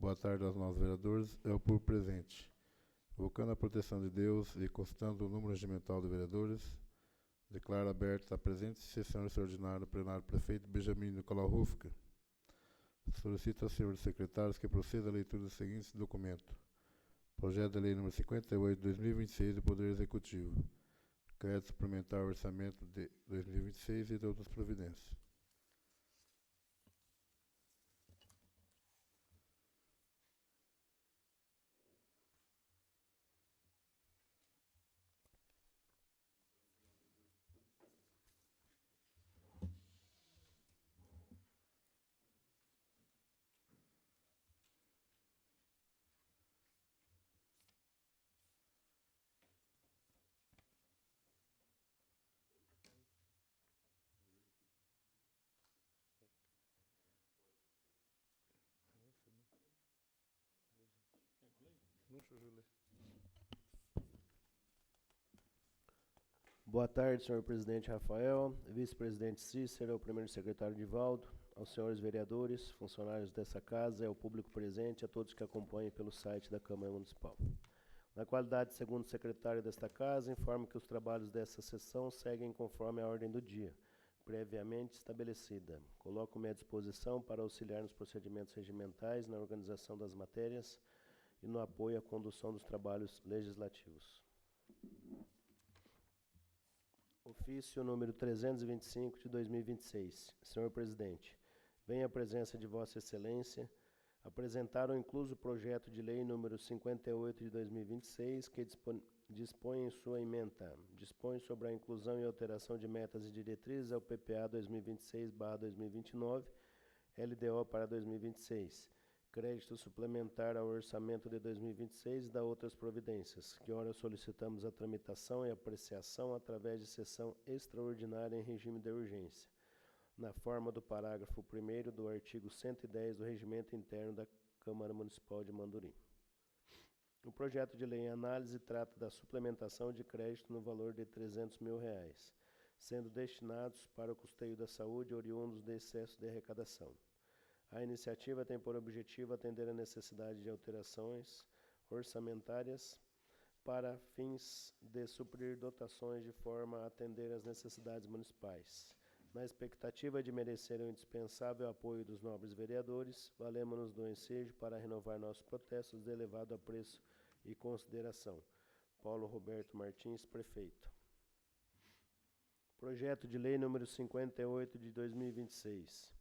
Boa tarde aos nossos vereadores e ao público presente. Invocando a proteção de Deus e constando o número regimental de vereadores, declaro aberta a presente sessão extraordinária do plenário prefeito Benjamin Nicolau Rufka. Solicito aos senhores secretários que proceda à leitura dos seguintes documentos. Projeto de Lei nº 58 de 2026 do Poder Executivo. Crédito suplementar ao orçamento de 2026 e de outras providências. Boa tarde, senhor presidente Rafael, vice-presidente Cícero, primeiro secretário Divaldo, aos senhores vereadores, funcionários dessa casa, ao público presente, a todos que acompanham pelo site da Câmara Municipal. Na qualidade de segundo secretário desta casa, informo que os trabalhos dessa sessão seguem conforme a ordem do dia, previamente estabelecida. Coloco-me à disposição para auxiliar nos procedimentos regimentais, na organização das matérias e no apoio à condução dos trabalhos legislativos. Ofício número 325 de 2026. Senhor presidente, venho à presença de Vossa Excelência apresentar o incluso projeto de lei número 58 de 2026, que dispõe em sua ementa, dispõe sobre a inclusão e alteração de metas e diretrizes ao PPA 2026/2029, LDO para 2026, crédito suplementar ao orçamento de 2026 e da outras providências, que ora solicitamos a tramitação e apreciação através de sessão extraordinária em regime de urgência, na forma do parágrafo 1º do artigo 110 do Regimento Interno da Câmara Municipal de Mandorim. O projeto de lei em análise trata da suplementação de crédito no valor de R$300 mil, sendo destinados para o custeio da saúde oriundos de excesso de arrecadação. A iniciativa tem por objetivo atender a necessidade de alterações orçamentárias para fins de suprir dotações de forma a atender às necessidades municipais. Na expectativa de merecer o indispensável apoio dos nobres vereadores, valemos-nos do ensejo para renovar nossos protestos de elevado apreço e consideração. Paulo Roberto Martins, prefeito. Projeto de lei número 58 de 2026.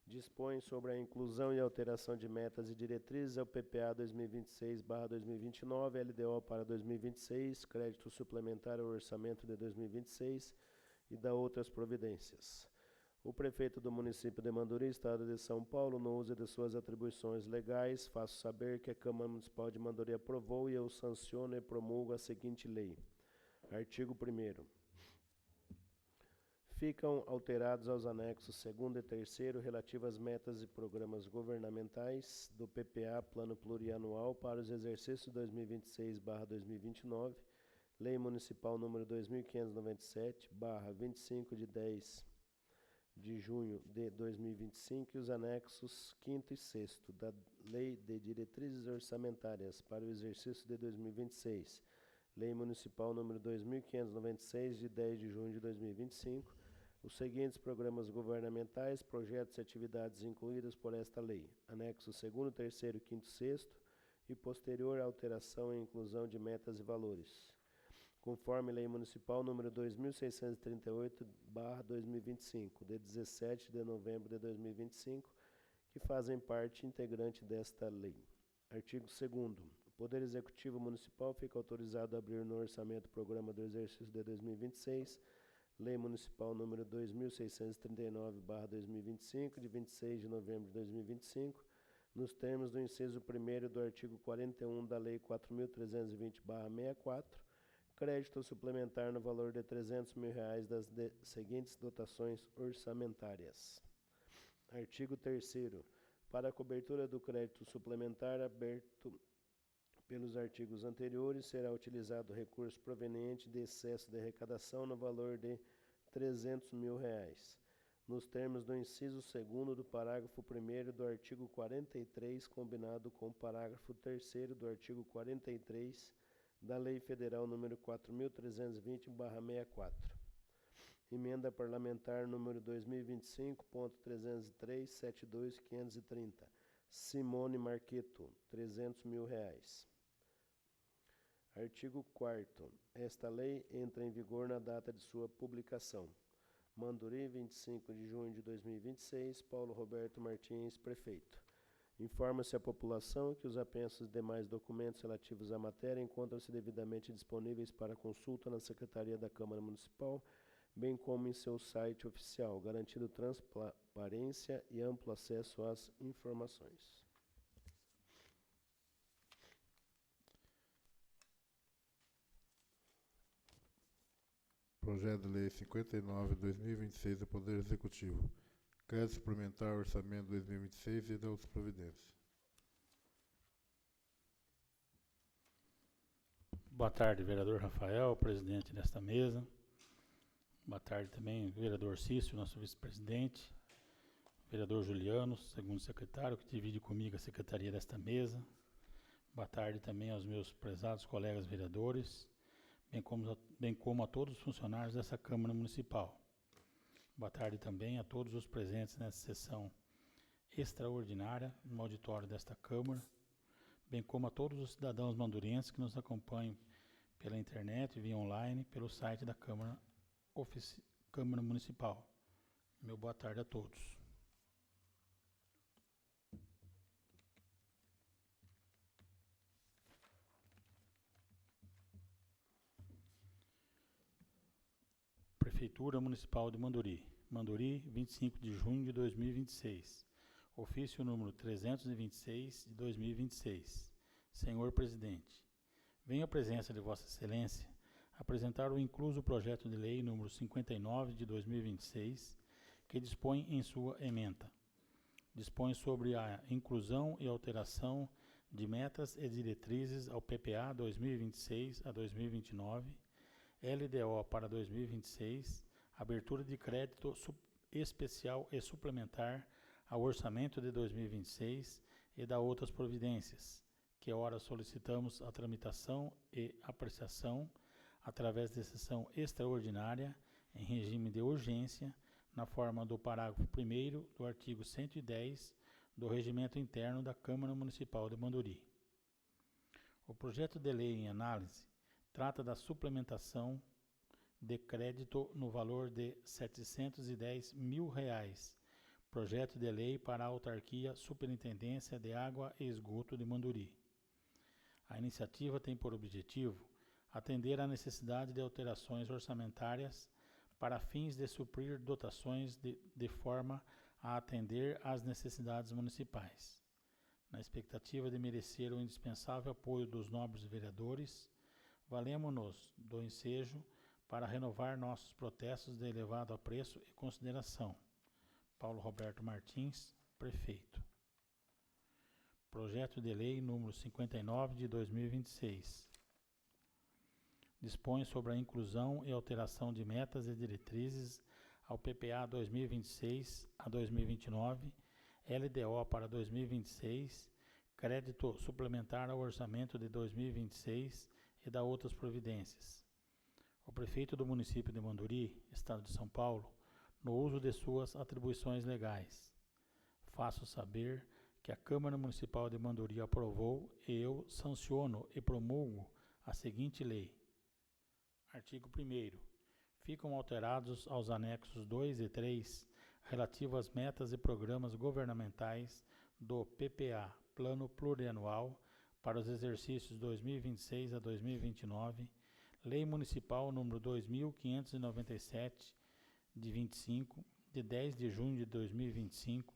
Dispõe sobre a inclusão e alteração de metas e diretrizes ao PPA 2026/2029, LDO para 2026, crédito suplementar ao orçamento de 2026 e da outras providências. O prefeito do município de Mandorim, estado de São Paulo, no uso de suas atribuições legais, faço saber que a Câmara Municipal de Mandorim aprovou e eu sanciono e promulgo a seguinte lei. Artigo 1º. Ficam alterados aos anexos 2º e 3º relativas metas e programas governamentais do PPA Plano Plurianual para os exercícios 2026/2029, Lei Municipal número 2597/25 de 10 de junho de 2025 e os anexos 5º e 6º da Lei de Diretrizes Orçamentárias para o exercício de 2026, Lei Municipal número 2596 de 10 de junho de 2025, os seguintes programas governamentais, projetos e atividades incluídas por esta lei, anexo 2º, 3º, 5º, 6º e posterior alteração e inclusão de metas e valores, conforme Lei Municipal número 2638/2025, de 17 de novembro de 2025, que fazem parte integrante desta lei. Artigo 2º. O Poder Executivo Municipal fica autorizado a abrir no orçamento o programa do exercício de 2026, Lei Municipal número 2639/2025, de 26 de novembro de 2025, nos termos do inciso 1º do artigo 41 da Lei 4.320/64, crédito suplementar no valor de R$300 mil das seguintes dotações orçamentárias. Artigo 3º. Para a cobertura do crédito suplementar aberto pelos artigos anteriores, será utilizado recurso proveniente de excesso de arrecadação no valor de R$300 mil, nos termos do inciso 2º do parágrafo 1º do artigo 43, combinado com o parágrafo 3º do artigo 43 da Lei Federal número 4.320/64. Emenda parlamentar número 2025.303.72.530. Simone Marqueto, R$300.000. Artigo 4º. Esta lei entra em vigor na data de sua publicação. Manduri, 25 de junho de 2026. Paulo Roberto Martins, prefeito. Informa-se à população que os apensos e demais documentos relativos à matéria encontram-se devidamente disponíveis para consulta na Secretaria da Câmara Municipal, bem como em seu site oficial, garantindo transparência e amplo acesso às informações. Projeto de Lei 59/2026 do Poder Executivo. Crédito suplementar ao Orçamento 2026 e da outras providências. Boa tarde, vereador Rafael, presidente desta mesa. Boa tarde também, vereador Cício, nosso vice-presidente. Vereador Juliano, segundo secretário, que divide comigo a secretaria desta mesa. Boa tarde também aos meus prezados colegas vereadores, bem como a todos os funcionários dessa Câmara Municipal. Boa tarde também a todos os presentes nessa sessão extraordinária no auditório desta Câmara, bem como a todos os cidadãos mandurenses que nos acompanham pela internet, via online, pelo site da Câmara Municipal. Meu boa tarde a todos. Prefeitura Municipal de Manduri. Manduri, 25 de junho de 2026. Ofício número 326 de 2026. Senhor Presidente, venho à presença de Vossa Excelência apresentar o incluso projeto de lei número 59 de 2026, que dispõe em sua ementa. Dispõe sobre a inclusão e alteração de metas e diretrizes ao PPA 2026 a 2029, LDO para 2026, abertura de crédito especial e suplementar ao orçamento de 2026 e da outras providências, que ora solicitamos a tramitação e apreciação através de sessão extraordinária em regime de urgência, na forma do parágrafo 1º do artigo 110 do Regimento Interno da Câmara Municipal de Manduri. O projeto de lei em análise trata da suplementação de crédito no valor de R$710 mil, projeto de lei para a autarquia Superintendência de Água e Esgoto de Manduri. A iniciativa tem por objetivo atender à necessidade de alterações orçamentárias para fins de suprir dotações de forma a atender às necessidades municipais, na expectativa de merecer o indispensável apoio dos nobres vereadores. Valemo-nos do ensejo para renovar nossos protestos de elevado apreço e consideração. Paulo Roberto Martins, prefeito. Projeto de lei número 59 de 2026. Dispõe sobre a inclusão e alteração de metas e diretrizes ao PPA 2026 a 2029, LDO para 2026, crédito suplementar ao orçamento de 2026 e da outras providências. O prefeito do município de Manduri, Estado de São Paulo, no uso de suas atribuições legais, faço saber que a Câmara Municipal de Manduri aprovou e eu sanciono e promulgo a seguinte lei. Artigo 1º. Ficam alterados aos anexos 2 e 3, relativos às metas e programas governamentais do PPA, Plano Plurianual, para os exercícios 2026 a 2029, Lei Municipal número 2.597, de 25, de 10 de junho de 2025,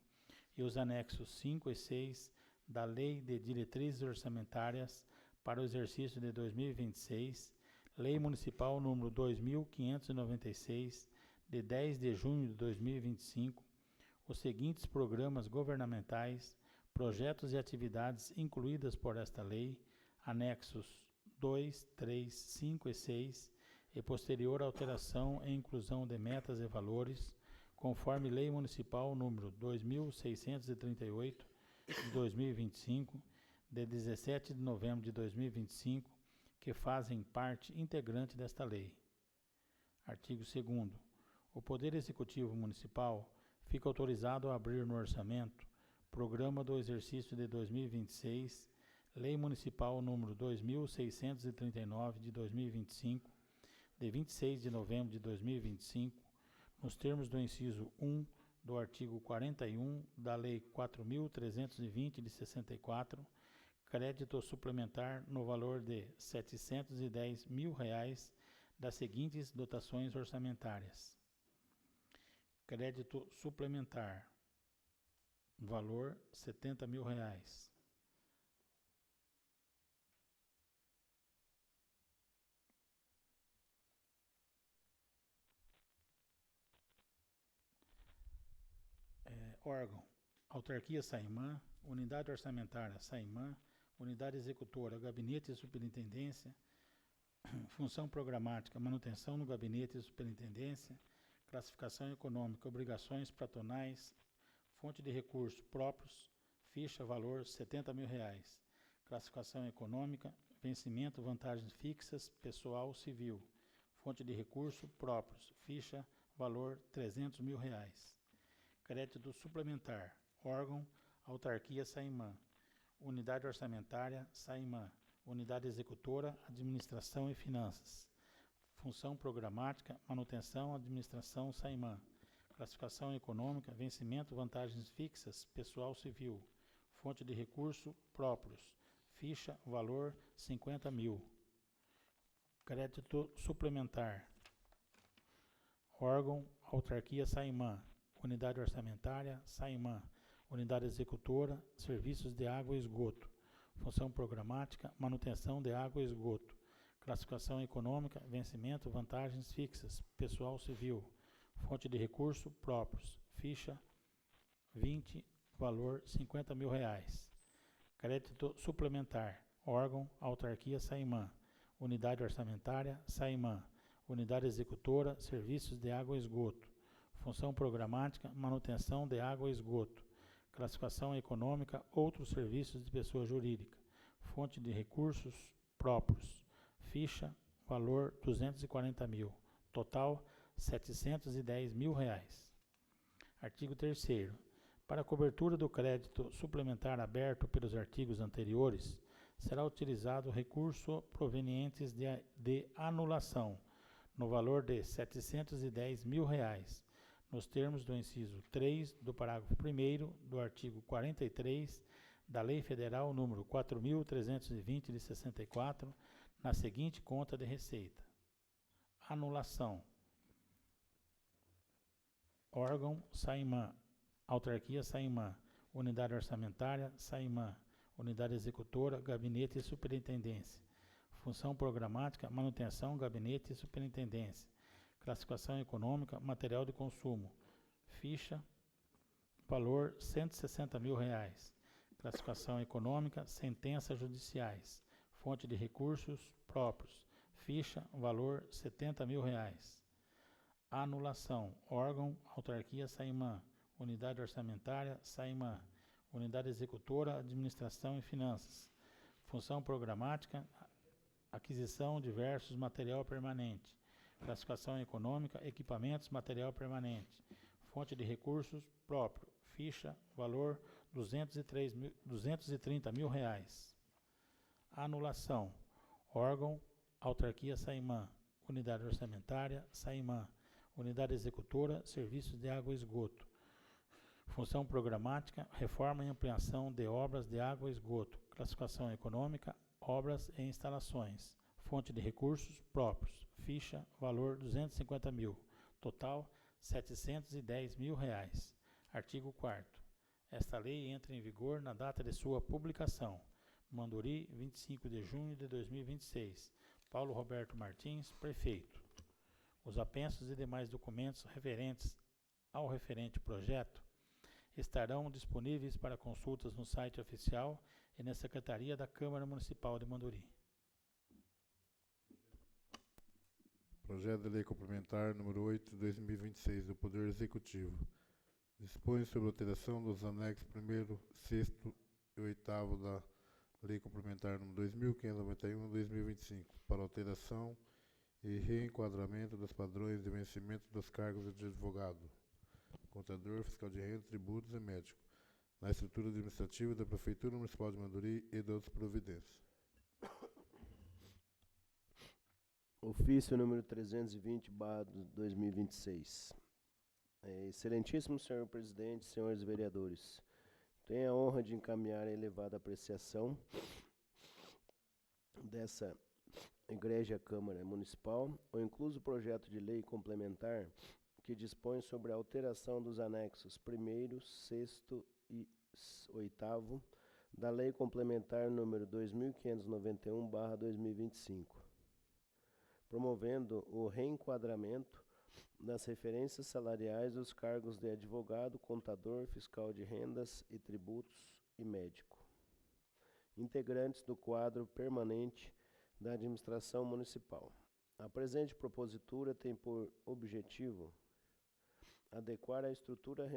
e os anexos 5 e 6 da Lei de Diretrizes Orçamentárias para o exercício de 2026, Lei Municipal número 2.596, de 10 de junho de 2025, os seguintes programas governamentais, projetos e atividades incluídas por esta lei, anexos 2, 3, 5 e 6, e posterior alteração e inclusão de metas e valores, conforme Lei Municipal número 2638 de 2025, de 17 de novembro de 2025, que fazem parte integrante desta lei. Artigo 2º. O Poder Executivo Municipal fica autorizado a abrir no orçamento, Programa do Exercício de 2026, Lei Municipal número 2639 de 2025, de 26 de novembro de 2025, nos termos do inciso 1 do artigo 41 da Lei 4.320 de 64, crédito suplementar no valor de R$ 710 mil das seguintes dotações orçamentárias. Crédito suplementar, valor R$ 70 mil. Órgão: Autarquia Saimã, Unidade Orçamentária Saimã, Unidade Executora, Gabinete e Superintendência, Função Programática, Manutenção no Gabinete e Superintendência, Classificação Econômica, Obrigações Patronais, Fonte de Recursos Próprios, Ficha, valor R$ 70 mil. Classificação Econômica, Vencimento, Vantagens Fixas, Pessoal Civil, Fonte de Recursos Próprios, Ficha, valor R$ 300 mil. Crédito Suplementar, Órgão: Autarquia Saimã, Unidade Orçamentária Saimã, Unidade Executora, Administração e Finanças, Função Programática, Manutenção, Administração Saimã, Classificação Econômica, Vencimento, Vantagens Fixas, Pessoal Civil, Fonte de Recursos Próprios, Ficha, valor R$ 50 mil. Crédito Suplementar, Órgão: Autarquia Saimã, Unidade Orçamentária Saimã, Unidade Executora, Serviços de Água e Esgoto, Função Programática, Manutenção de Água e Esgoto, Classificação Econômica, Vencimento, Vantagens Fixas, Pessoal Civil, Fonte de Recursos Próprios, Ficha 20, valor R$ 50 mil. Crédito Suplementar, Órgão: Autarquia Saimã, Unidade Orçamentária Saimã, Unidade Executora, Serviços de Água e Esgoto, Função Programática, Manutenção de Água e Esgoto, Classificação Econômica, Outros Serviços de Pessoa Jurídica, Fonte de Recursos Próprios, Ficha, valor R$ 240 mil, total R$ 710 mil. Artigo 3º. Para a cobertura do crédito suplementar aberto pelos artigos anteriores, será utilizado recurso provenientes de anulação, no valor de R$ 710 mil, nos termos do inciso 3 do parágrafo 1º do artigo 43 da Lei Federal número 4.320 de 64, na seguinte conta de receita. Anulação. Órgão: Saimã, Autarquia Saimã, Unidade Orçamentária Saimã, Unidade Executora, Gabinete e Superintendência, Função Programática, Manutenção, Gabinete e Superintendência, Classificação Econômica, Material de Consumo, Ficha, valor R$ 160 mil. Classificação Econômica, Sentenças Judiciais, Fonte de Recursos Próprios, Ficha, valor R$ 70 mil. Anulação, Órgão: Autarquia Saimã, Unidade Orçamentária Saimã, Unidade Executora, Administração e Finanças, Função Programática, Aquisição, Diversos, Material Permanente, Classificação Econômica, Equipamentos, Material Permanente, Fonte de Recursos Próprio, Ficha, valor R$ 230 mil. Anulação, Órgão: Autarquia Saimã, Unidade Orçamentária Saimã, Unidade Executora, Serviços de Água e Esgoto, Função Programática, Reforma e Ampliação de Obras de Água e Esgoto, Classificação Econômica, Obras e Instalações, Fonte de Recursos Próprios, Ficha, valor R$ 250 mil, total R$ 710 mil. Artigo 4º. Esta lei entra em vigor na data de sua publicação. Manduri, 25 de junho de 2026. Paulo Roberto Martins, Prefeito. Os apensos e demais documentos referentes ao referente projeto estarão disponíveis para consultas no site oficial e na Secretaria da Câmara Municipal de Manduri. Projeto de Lei Complementar número 8 de 2026 do Poder Executivo. Dispõe sobre a alteração dos anexos 1º, 6º e 8º da Lei Complementar número 2591 de 2025 para alteração e reenquadramento dos padrões de vencimento dos cargos de advogado, contador, fiscal de renda, tributos e médico, na estrutura administrativa da Prefeitura Municipal de Manduri e de outras providências. Ofício número 320/2026. Excelentíssimo senhor presidente, senhores vereadores, tenho a honra de encaminhar a elevada apreciação dessa egrégia Câmara Municipal o incluso projeto de lei complementar que dispõe sobre a alteração dos anexos 1º, 6º e 8º da Lei Complementar número 2591/2025, promovendo o reenquadramento das referências salariais dos cargos de advogado, contador, fiscal de rendas e tributos e médico, integrantes do quadro permanente da administração municipal. A presente propositura tem por objetivo adequar a estrutura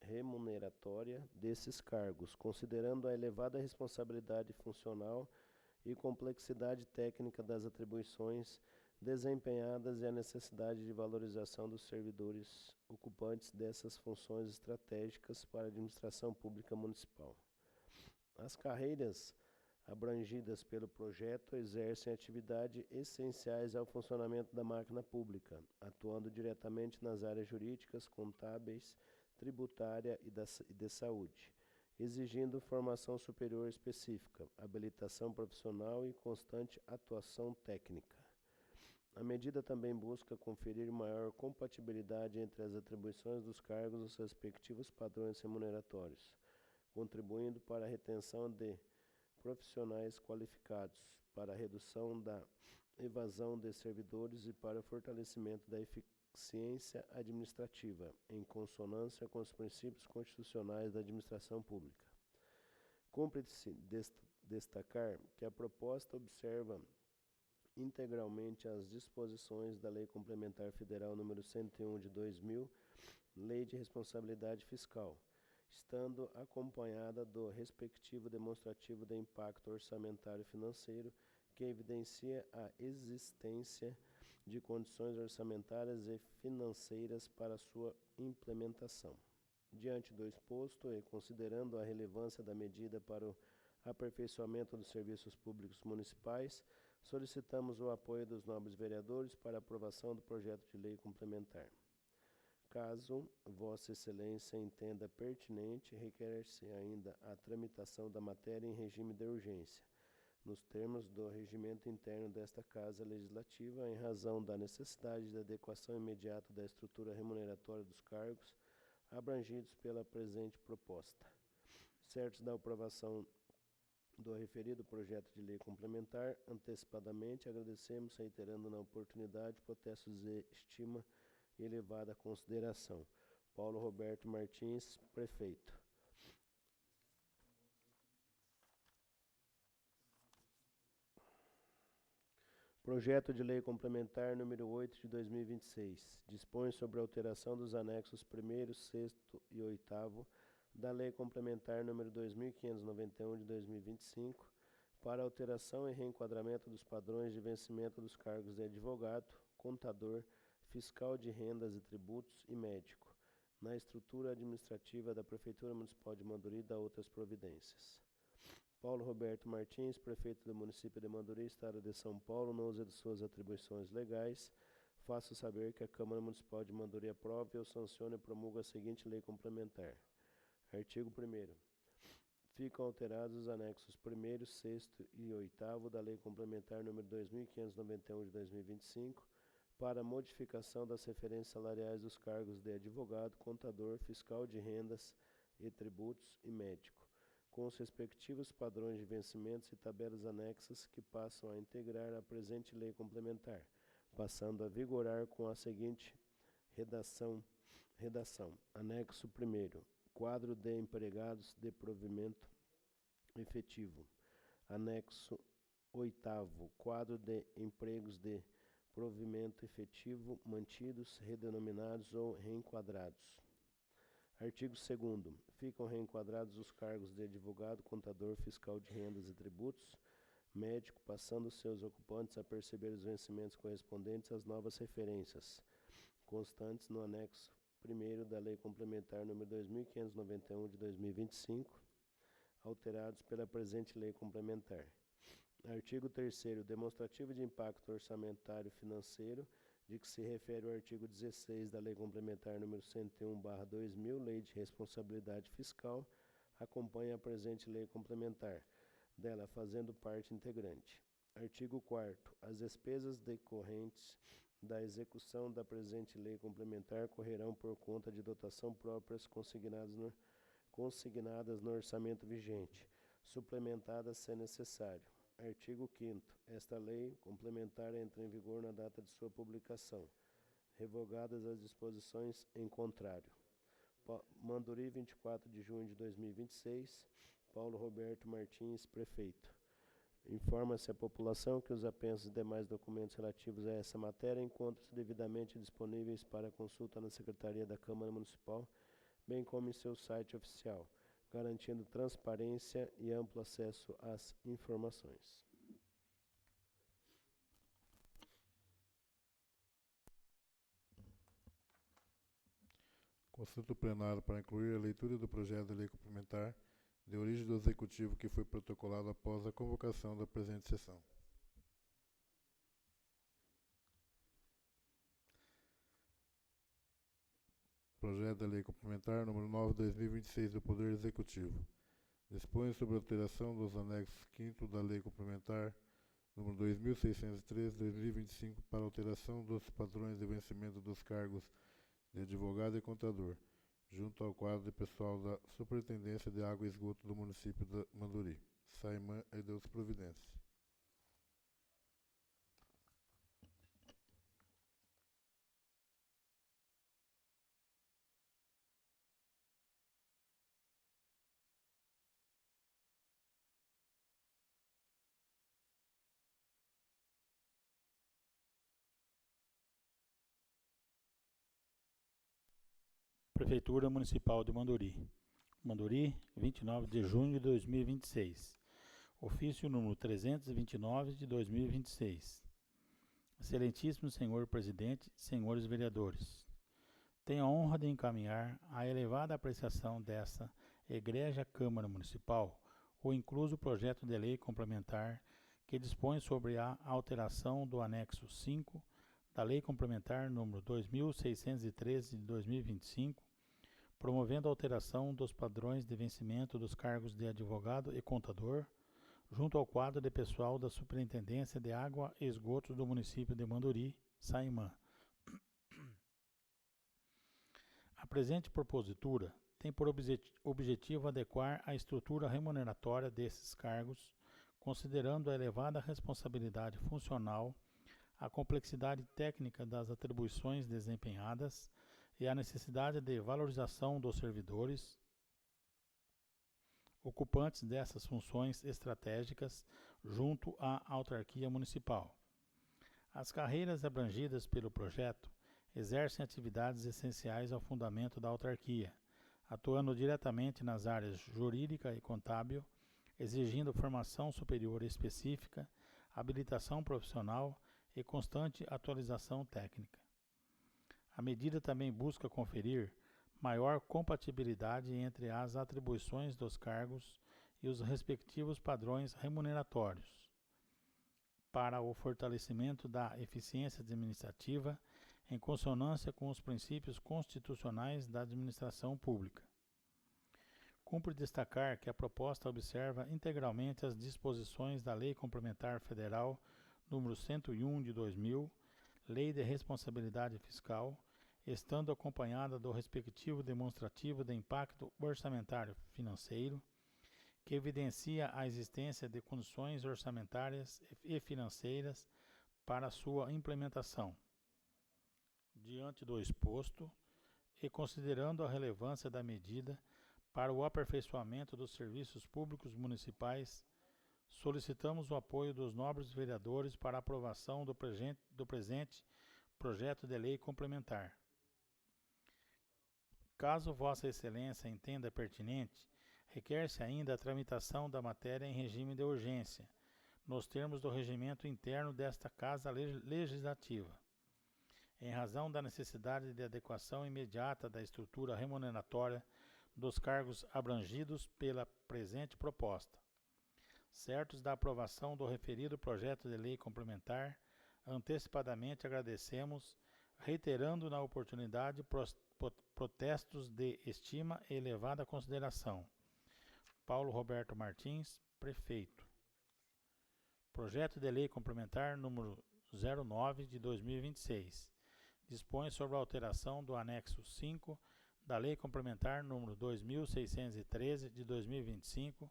remuneratória desses cargos, considerando a elevada responsabilidade funcional e complexidade técnica das atribuições desempenhadas e a necessidade de valorização dos servidores ocupantes dessas funções estratégicas para a administração pública municipal. As carreiras abrangidas pelo projeto exercem atividades essenciais ao funcionamento da máquina pública, atuando diretamente nas áreas jurídicas, contábeis, tributária e de saúde, exigindo formação superior específica, habilitação profissional e constante atuação técnica. A medida também busca conferir maior compatibilidade entre as atribuições dos cargos e os respectivos padrões remuneratórios, contribuindo para a retenção de profissionais qualificados, para a redução da evasão de servidores e para o fortalecimento da eficiência administrativa, em consonância com os princípios constitucionais da administração pública. Cumpre-se destacar que a proposta observa integralmente as disposições da Lei Complementar Federal número 101 de 2000, Lei de Responsabilidade Fiscal, estando acompanhada do respectivo demonstrativo de impacto orçamentário financeiro, que evidencia a existência de condições orçamentárias e financeiras para sua implementação. Diante do exposto e considerando a relevância da medida para o aperfeiçoamento dos serviços públicos municipais, solicitamos o apoio dos nobres vereadores para a aprovação do projeto de lei complementar. Caso Vossa Excelência entenda pertinente, requer-se ainda a tramitação da matéria em regime de urgência, nos termos do regimento interno desta Casa Legislativa, em razão da necessidade de adequação imediata da estrutura remuneratória dos cargos abrangidos pela presente proposta. Certos da aprovação do referido projeto de lei complementar, antecipadamente agradecemos, reiterando na oportunidade, protestos de estima e elevada consideração. Paulo Roberto Martins, prefeito. Projeto de lei complementar número 8 de 2026. Dispõe sobre a alteração dos anexos 1º, 6º e 8º da Lei Complementar número 2591 de 2025 para alteração e reenquadramento dos padrões de vencimento dos cargos de advogado, contador, fiscal de rendas e tributos e médico, na estrutura administrativa da Prefeitura Municipal de Manduri e da outras providências. Paulo Roberto Martins, prefeito do município de Manduri, Estado de São Paulo, no uso de suas atribuições legais, faço saber que a Câmara Municipal de Manduri aprova ou sanciona e promulga a seguinte lei complementar. Artigo 1º. Ficam alterados os anexos 1º, 6º e 8º da Lei Complementar número 2591 de 2025 para modificação das referências salariais dos cargos de advogado, contador, fiscal de rendas e tributos e médico, com os respectivos padrões de vencimentos e tabelas anexas que passam a integrar a presente lei complementar, passando a vigorar com a seguinte redação. Anexo 1º. Quadro de empregados de provimento efetivo. Anexo 8º. Quadro de empregos de provimento efetivo, mantidos, redenominados ou reenquadrados. Artigo 2º. Ficam reenquadrados os cargos de advogado, contador, fiscal de rendas e tributos, médico, passando seus ocupantes a perceber os vencimentos correspondentes às novas referências, constantes no anexo 1º da Lei Complementar nº 2.591 de 2025, alterados pela presente Lei Complementar. Artigo 3º. Demonstrativo de impacto orçamentário financeiro, de que se refere o artigo 16 da Lei Complementar nº 101/2000, Lei de Responsabilidade Fiscal, acompanha a presente Lei Complementar, dela fazendo parte integrante. Artigo 4º. As despesas decorrentes da execução da presente Lei Complementar correrão por conta de dotação próprias consignadas no orçamento vigente, suplementadas se necessário. Artigo 5º. Esta lei complementar entra em vigor na data de sua publicação, revogadas as disposições em contrário. Manduri, 24 de junho de 2026. Paulo Roberto Martins, prefeito. Informa-se à população que os apensos e demais documentos relativos a essa matéria encontram-se devidamente disponíveis para consulta na Secretaria da Câmara Municipal, bem como em seu site oficial, garantindo transparência e amplo acesso às informações. Consulta o plenário para incluir a leitura do projeto de lei complementar de origem do Executivo que foi protocolado após a convocação da presente sessão. Projeto de lei complementar número 9/2026 do Poder Executivo. Dispõe sobre a alteração dos anexos 5º da Lei Complementar número 2603/2025 para alteração dos padrões de vencimento dos cargos de advogado e contador, junto ao quadro de pessoal da Superintendência de Água e Esgoto do município de Manduri. Saimã e Deus providência. Prefeitura Municipal de Manduri. Manduri, 29 de junho de 2026. Ofício número 329 de 2026. Excelentíssimo senhor presidente, senhores vereadores, tenho a honra de encaminhar à elevada apreciação desta egrégia Câmara Municipal o incluso projeto de lei complementar que dispõe sobre a alteração do anexo 5 da Lei Complementar número 2613 de 2025, promovendo a alteração dos padrões de vencimento dos cargos de advogado e contador, junto ao quadro de pessoal da Superintendência de Água e Esgotos do município de Manduri, Saimã. A presente propositura tem por objetivo adequar a estrutura remuneratória desses cargos, considerando a elevada responsabilidade funcional, a complexidade técnica das atribuições desempenhadas e a necessidade de valorização dos servidores ocupantes dessas funções estratégicas junto à autarquia municipal. As carreiras abrangidas pelo projeto exercem atividades essenciais ao fundamento da autarquia, atuando diretamente nas áreas jurídica e contábil, exigindo formação superior específica, habilitação profissional e constante atualização técnica. A medida também busca conferir maior compatibilidade entre as atribuições dos cargos e os respectivos padrões remuneratórios, para o fortalecimento da eficiência administrativa em consonância com os princípios constitucionais da administração pública. Cumpre destacar que a proposta observa integralmente as disposições da Lei Complementar Federal número 101 de 2000, Lei de Responsabilidade Fiscal, estando acompanhada do respectivo demonstrativo de impacto orçamentário financeiro, que evidencia a existência de condições orçamentárias e financeiras para sua implementação. Diante do exposto, e considerando a relevância da medida para o aperfeiçoamento dos serviços públicos municipais, solicitamos o apoio dos nobres vereadores para a aprovação do presente projeto de lei complementar. Caso Vossa Excelência entenda pertinente, requer-se ainda a tramitação da matéria em regime de urgência, nos termos do regimento interno desta Casa Legislativa, em razão da necessidade de adequação imediata da estrutura remuneratória dos cargos abrangidos pela presente proposta. Certos da aprovação do referido projeto de lei complementar, antecipadamente agradecemos, reiterando na oportunidade protestos de estima e elevada consideração. Paulo Roberto Martins, Prefeito. Projeto de lei complementar número 09 de 2026. Dispõe sobre a alteração do anexo 5 da Lei Complementar número 2613 de 2025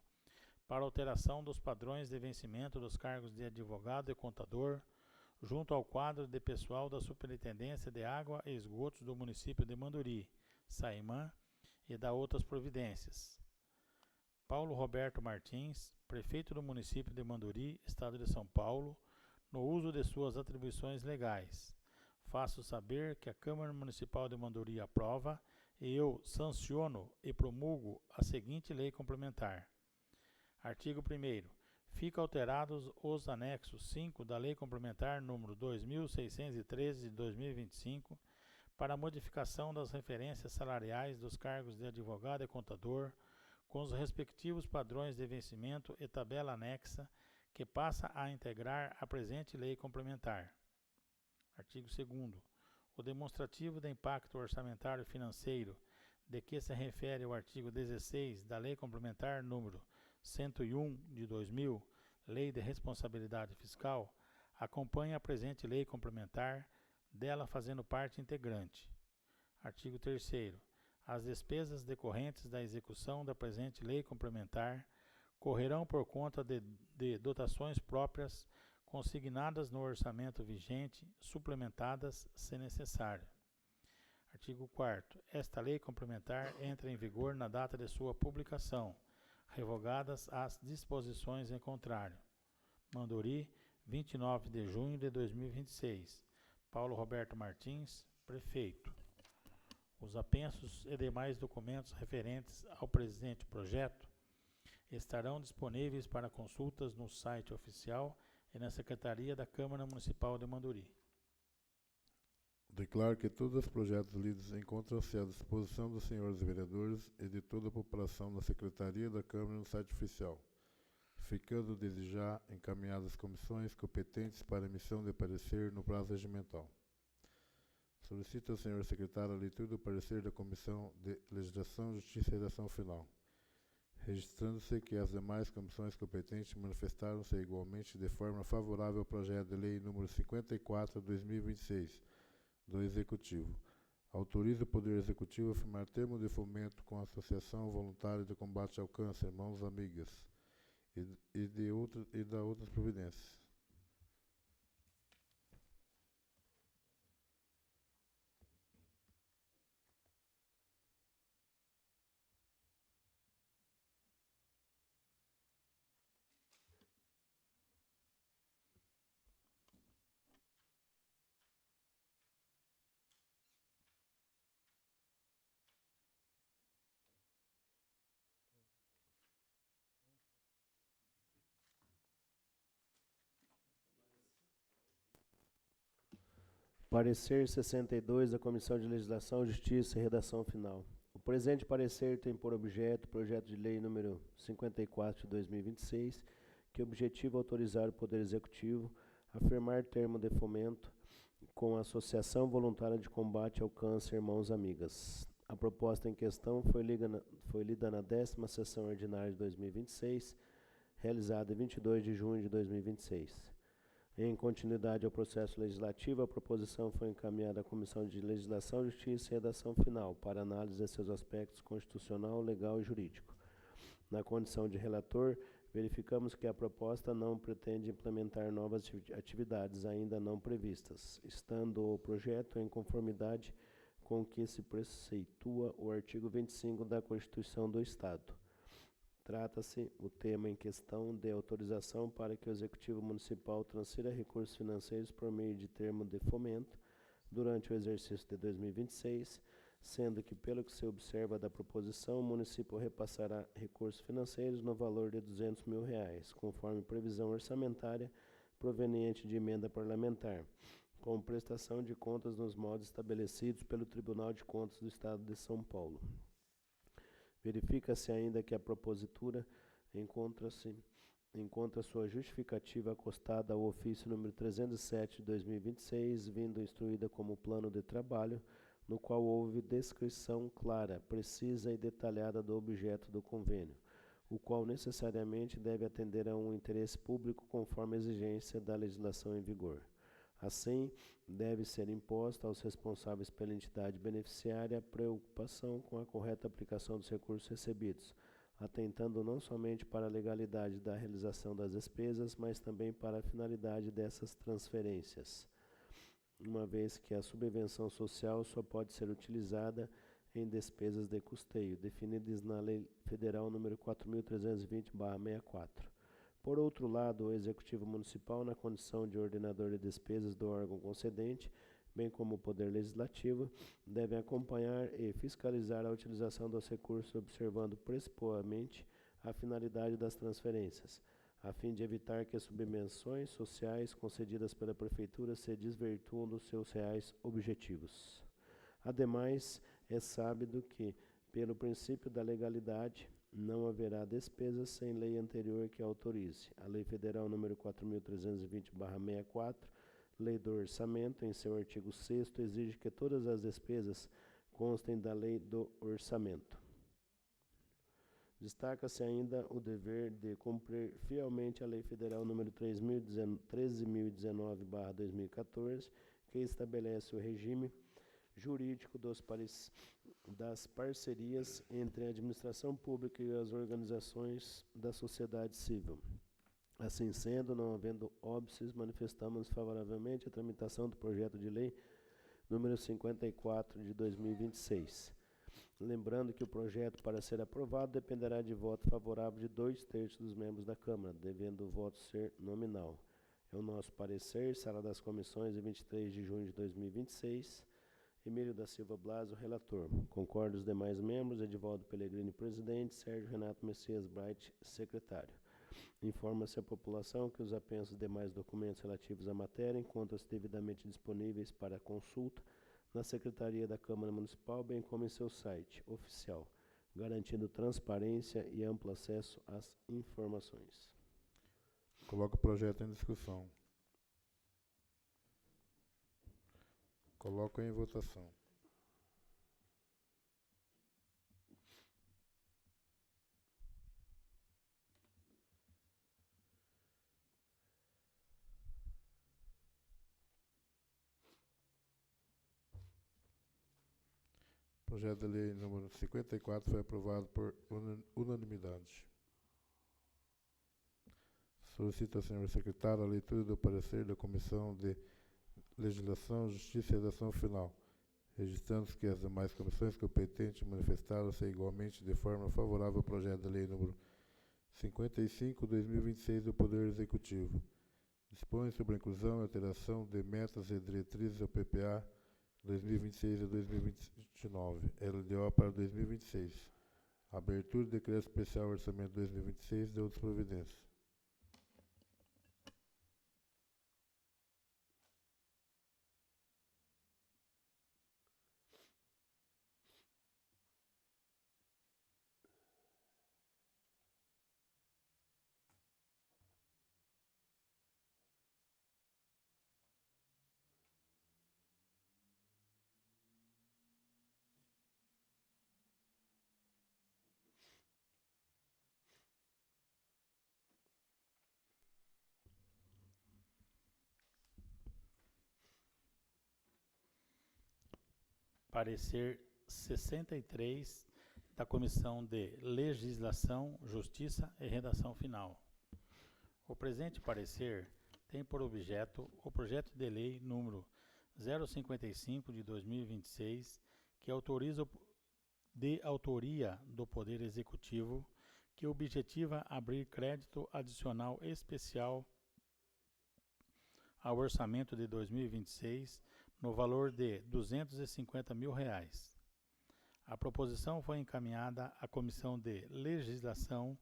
para alteração dos padrões de vencimento dos cargos de advogado e contador junto ao quadro de pessoal da Superintendência de Água e Esgotos do município de Manduri, Saimã, e da outras providências. Paulo Roberto Martins, Prefeito do município de Manduri, Estado de São Paulo, no uso de suas atribuições legais. Faço saber que a Câmara Municipal de Manduri aprova e eu sanciono e promulgo a seguinte lei complementar. Artigo 1º. Fica alterados os anexos 5 da Lei Complementar número 2613 de 2025 para a modificação das referências salariais dos cargos de advogado e contador com os respectivos padrões de vencimento e tabela anexa que passa a integrar a presente lei complementar. Artigo 2º. O demonstrativo de impacto orçamentário e financeiro de que se refere o artigo 16 da Lei Complementar número 101 de 2000, Lei de Responsabilidade Fiscal, acompanha a presente lei complementar, dela fazendo parte integrante. Artigo 3º. As despesas decorrentes da execução da presente lei complementar correrão por conta de dotações próprias consignadas no orçamento vigente, suplementadas se necessário. Artigo 4º. Esta lei complementar entra em vigor na data de sua publicação, revogadas as disposições em contrário. Manduri, 29 de junho de 2026. Paulo Roberto Martins, Prefeito. Os apensos e demais documentos referentes ao presente projeto estarão disponíveis para consultas no site oficial e na Secretaria da Câmara Municipal de Manduri. Declaro que todos os projetos lidos encontram-se à disposição dos senhores vereadores e de toda a população da Secretaria da Câmara no site oficial, ficando desde já encaminhadas as comissões competentes para emissão de parecer no prazo regimental. Solicito ao senhor secretário a leitura do parecer da Comissão de Legislação, Justiça e Redação Final, registrando-se que as demais comissões competentes manifestaram-se igualmente de forma favorável ao projeto de lei número 54/2026, do Executivo. Autoriza o Poder Executivo a firmar termo de fomento com a Associação Voluntária de Combate ao Câncer, Mãos Amigas, e da outras providências. Parecer 62 da Comissão de Legislação, Justiça e Redação Final. O presente parecer tem por objeto o projeto de lei número 54 de 2026, que objetiva autorizar o Poder Executivo a firmar termo de fomento com a Associação Voluntária de Combate ao Câncer Mãos Amigas. A proposta em questão foi lida na 10ª Sessão Ordinária de 2026, realizada em 22 de junho de 2026. Em continuidade ao processo legislativo, a proposição foi encaminhada à Comissão de Legislação, Justiça e Redação Final, para análise de seus aspectos constitucional, legal e jurídico. Na condição de relator, verificamos que a proposta não pretende implementar novas atividades ainda não previstas, estando o projeto em conformidade com o que se preceitua o artigo 25 da Constituição do Estado. Trata-se o tema em questão de autorização para que o Executivo Municipal transfira recursos financeiros por meio de termo de fomento durante o exercício de 2026, sendo que, pelo que se observa da proposição, o município repassará recursos financeiros no valor de R$ 200 mil, conforme previsão orçamentária proveniente de emenda parlamentar, com prestação de contas nos modos estabelecidos pelo Tribunal de Contas do Estado de São Paulo. Verifica-se ainda que a propositura encontra sua justificativa acostada ao ofício número 307 de 2026, vindo instruída como plano de trabalho, no qual houve descrição clara, precisa e detalhada do objeto do convênio, o qual necessariamente deve atender a um interesse público conforme a exigência da legislação em vigor. Assim, deve ser imposta aos responsáveis pela entidade beneficiária a preocupação com a correta aplicação dos recursos recebidos, atentando não somente para a legalidade da realização das despesas, mas também para a finalidade dessas transferências, uma vez que a subvenção social só pode ser utilizada em despesas de custeio, definidas na Lei Federal nº 4.320/64. Por outro lado, o Executivo Municipal, na condição de ordenador de despesas do órgão concedente, bem como o Poder Legislativo, deve acompanhar e fiscalizar a utilização dos recursos, observando principalmente a finalidade das transferências, a fim de evitar que as subvenções sociais concedidas pela Prefeitura se desvirtuem dos seus reais objetivos. Ademais, é sábio que, pelo princípio da legalidade, não haverá despesas sem lei anterior que autorize. A Lei Federal nº 4.320/64, Lei do Orçamento, em seu artigo 6º, exige que todas as despesas constem da Lei do Orçamento. Destaca-se ainda o dever de cumprir fielmente a Lei Federal nº 13.019/2014, que estabelece o regime jurídico das parcerias entre a administração pública e as organizações da sociedade civil. Assim sendo, não havendo óbices, manifestamos favoravelmente a tramitação do projeto de lei número 54 de 2026. Lembrando que o projeto, para ser aprovado, dependerá de voto favorável de 2/3 dos membros da Câmara, devendo o voto ser nominal. É o nosso parecer, Sala das Comissões, de 23 de junho de 2026. Emílio da Silva Blas, o relator. Concordo os demais membros, Edivaldo Pellegrini, presidente, Sérgio Renato Messias Bright, secretário. Informa-se à população que os apensos demais documentos relativos à matéria encontram-se devidamente disponíveis para consulta na Secretaria da Câmara Municipal, bem como em seu site oficial, garantindo transparência e amplo acesso às informações. Coloco o projeto em discussão. Coloco em votação. O projeto de lei número 54 foi aprovado por unanimidade. Solicito ao senhor secretário a leitura do parecer da Comissão de Legislação, Justiça e Redação Final, registrando que as demais comissões competentes manifestaram-se igualmente de forma favorável ao projeto de lei número 55/2026 do Poder Executivo. Dispõe sobre a inclusão e alteração de metas e diretrizes ao PPA 2026 a 2029, LDO para 2026. Abertura do Decreto Especial Orçamento 2026 de outras providências. Parecer 63 da Comissão de Legislação, Justiça e Redação Final. O presente parecer tem por objeto o projeto de lei número 055 de 2026, que autoriza de autoria do Poder Executivo, que objetiva abrir crédito adicional especial ao orçamento de 2026 no valor de R$ 250 mil. A proposição foi encaminhada à Comissão de Legislação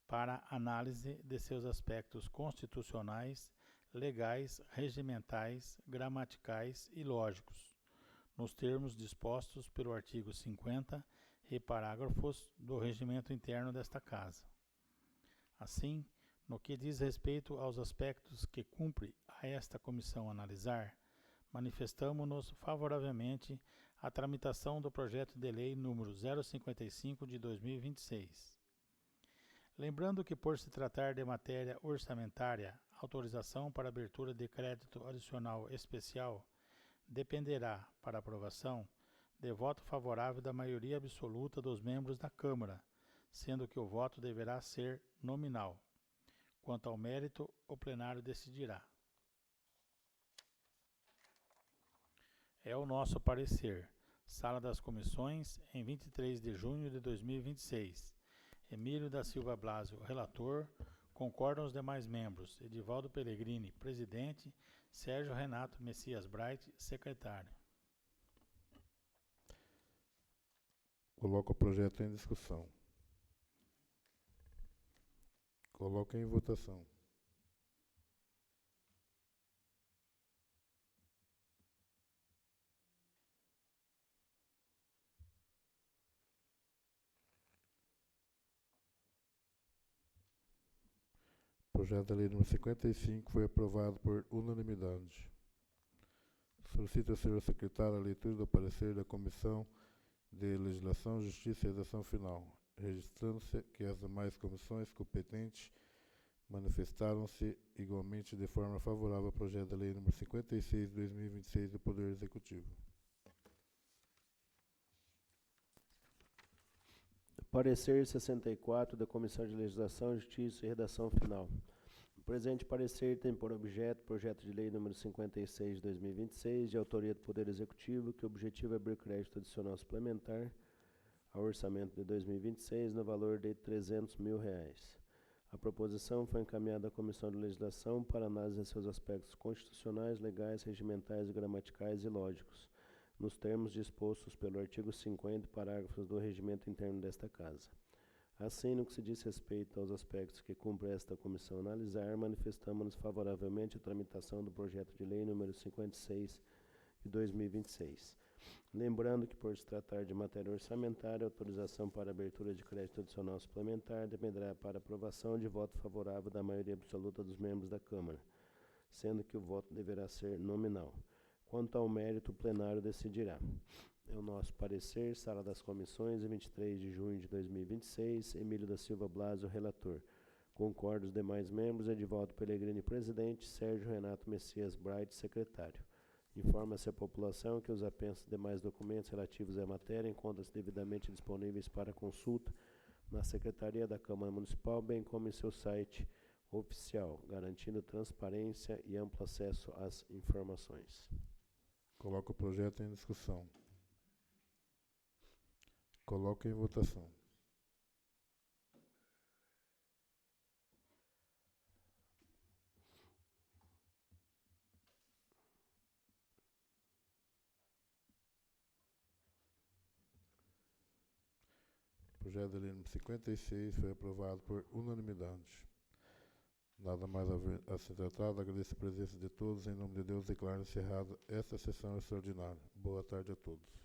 para análise de seus aspectos constitucionais, legais, regimentais, gramaticais e lógicos, nos termos dispostos pelo artigo 50 e parágrafos do regimento interno desta Casa. Assim, no que diz respeito aos aspectos que cumpre a esta comissão analisar, manifestamo-nos favoravelmente à tramitação do projeto de lei número 055 de 2026. Lembrando que, por se tratar de matéria orçamentária, autorização para abertura de crédito adicional especial dependerá, para aprovação, de voto favorável da maioria absoluta dos membros da Câmara, sendo que o voto deverá ser nominal. Quanto ao mérito, o plenário decidirá. É o nosso parecer. Sala das Comissões, em 23 de junho de 2026. Emílio da Silva Blasio, relator. Concordam os demais membros. Edivaldo Pellegrini, presidente. Sérgio Renato Messias Bright, secretário. Coloco o projeto em discussão. Coloco em votação. O projeto da lei número 55 foi aprovado por unanimidade. Solicito ao senhor secretário a leitura do parecer da Comissão de Legislação, Justiça e Redação Final, registrando-se que as demais comissões competentes manifestaram-se igualmente de forma favorável ao projeto da lei número 56 de 2026 do Poder Executivo. Parecer 64 da Comissão de Legislação, Justiça e Redação Final. O presente parecer tem por objeto o projeto de lei número 56 de 2026, de autoria do Poder Executivo, que objetiva abrir crédito adicional suplementar ao orçamento de 2026 no valor de R$ 300 mil. A proposição foi encaminhada à Comissão de Legislação para análise de seus aspectos constitucionais, legais, regimentais, gramaticais e lógicos, nos termos dispostos pelo artigo 50, parágrafos do regimento interno desta Casa. Assim, no que se diz respeito aos aspectos que cumpre esta comissão analisar, manifestamos-nos favoravelmente à tramitação do projeto de lei número 56 de 2026. Lembrando que, por se tratar de matéria orçamentária, a autorização para abertura de crédito adicional suplementar dependerá para aprovação de voto favorável da maioria absoluta dos membros da Câmara, sendo que o voto deverá ser nominal. Quanto ao mérito, o plenário decidirá. É o nosso parecer, Sala das Comissões, em 23 de junho de 2026, Emílio da Silva Blasio, relator. Concordo os demais membros, Edivaldo Pellegrini, presidente, Sérgio Renato Messias Bright, secretário. Informa-se a população que os apensos e demais documentos relativos à matéria encontram-se devidamente disponíveis para consulta na Secretaria da Câmara Municipal, bem como em seu site oficial, garantindo transparência e amplo acesso às informações. Coloco o projeto em discussão. Coloco em votação. O projeto de lei número 56 foi aprovado por unanimidade. Nada mais a ser tratado, agradeço a presença de todos. Em nome de Deus, declaro encerrada esta sessão extraordinária. Boa tarde a todos.